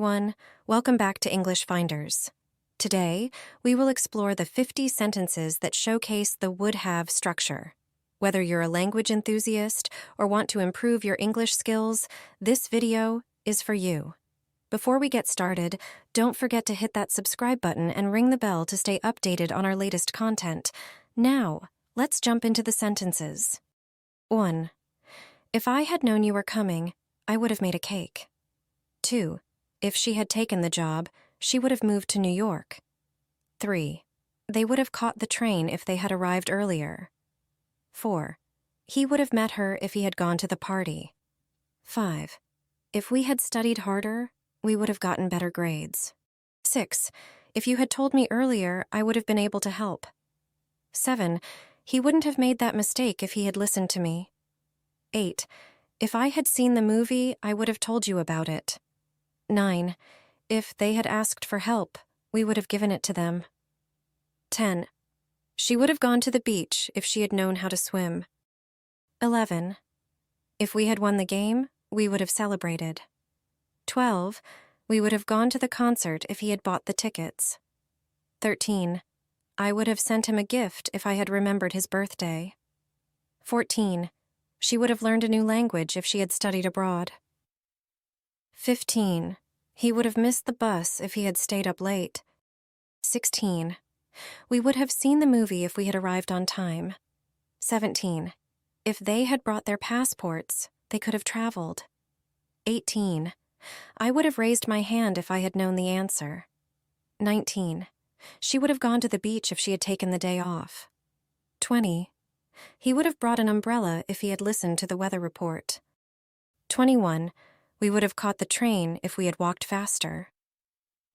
everyone, welcome back to English Finders. Today, we will explore the 50 sentences that showcase the would-have structure. Whether you're a language enthusiast or want to improve your English skills, this video is for you. Before we get started, don't forget to hit that subscribe button and ring the bell to stay updated on our latest content. Now, let's jump into the sentences. 1. If I had known you were coming, I would have made a cake. 2. If she had taken the job, she would have moved to New York. 3. They would have caught the train if they had arrived earlier. 4. He would have met her if he had gone to the party. 5. If we had studied harder, we would have gotten better grades. 6. If you had told me earlier, I would have been able to help. 7. He wouldn't have made that mistake if he had listened to me. 8. If I had seen the movie, I would have told you about it. 9. If they had asked for help, we would have given it to them. 10. She would have gone to the beach if she had known how to swim. 11. If we had won the game, we would have celebrated. 12. We would have gone to the concert if he had bought the tickets. 13. I would have sent him a gift if I had remembered his birthday. 14. She would have learned a new language if she had studied abroad. 15. He would have missed the bus if he had stayed up late. 16. We would have seen the movie if we had arrived on time. 17. If they had brought their passports, they could have traveled. 18. I would have raised my hand if I had known the answer. 19. She would have gone to the beach if she had taken the day off. 20. He would have brought an umbrella if he had listened to the weather report. 21. We would have caught the train if we had walked faster.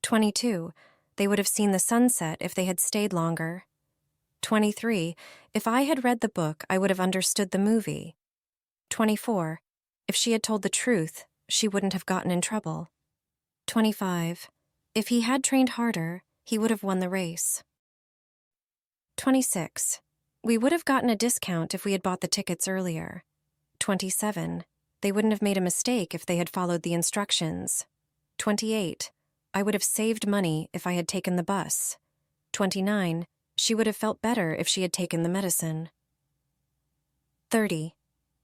22. They would have seen the sunset if they had stayed longer. 23. If I had read the book, I would have understood the movie. 24. If she had told the truth, she wouldn't have gotten in trouble. 25. If he had trained harder, he would have won the race. 26. We would have gotten a discount if we had bought the tickets earlier. 27. They wouldn't have made a mistake if they had followed the instructions. 28. I would have saved money if I had taken the bus. 29. She would have felt better if she had taken the medicine. 30.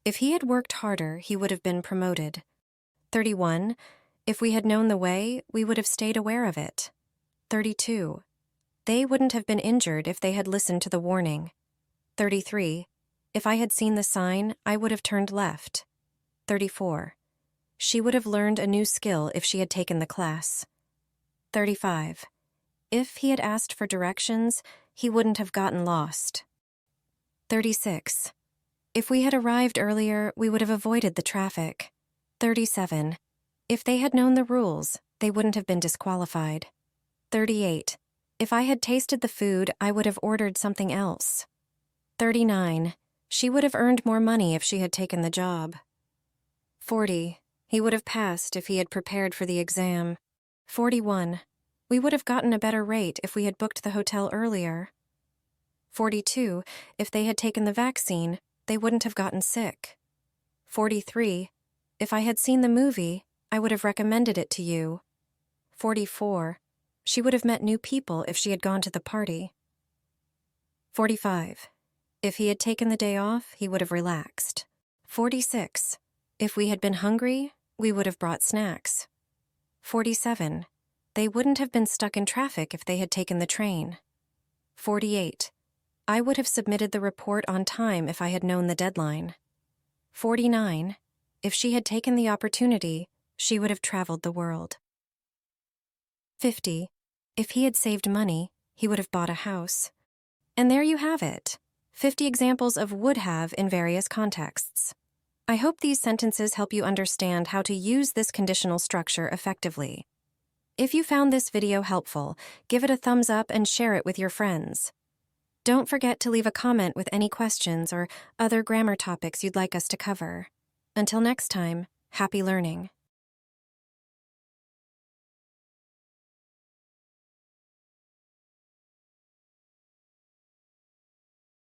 If he had worked harder, he would have been promoted. 31. If we had known the way, we would have stayed aware of it. 32. They wouldn't have been injured if they had listened to the warning. 33. If I had seen the sign, I would have turned left. 34. She would have learned a new skill if she had taken the class. 35. If he had asked for directions, he wouldn't have gotten lost. 36. If we had arrived earlier, we would have avoided the traffic. 37. If they had known the rules, they wouldn't have been disqualified. 38. If I had tasted the food, I would have ordered something else. 39. She would have earned more money if she had taken the job. 40. He would have passed if he had prepared for the exam. 41. We would have gotten a better rate if we had booked the hotel earlier. 42. If they had taken the vaccine, they wouldn't have gotten sick. 43. If I had seen the movie, I would have recommended it to you. 44. She would have met new people if she had gone to the party. 45. If he had taken the day off, he would have relaxed. 46. If we had been hungry, we would have brought snacks. 47. They wouldn't have been stuck in traffic if they had taken the train. 48. I would have submitted the report on time if I had known the deadline. 49. If she had taken the opportunity, she would have traveled the world. 50. If he had saved money, he would have bought a house. And there you have it. 50 examples of would have in various contexts. I hope these sentences help you understand how to use this conditional structure effectively. If you found this video helpful, give it a thumbs up and share it with your friends. Don't forget to leave a comment with any questions or other grammar topics you'd like us to cover. Until next time, happy learning.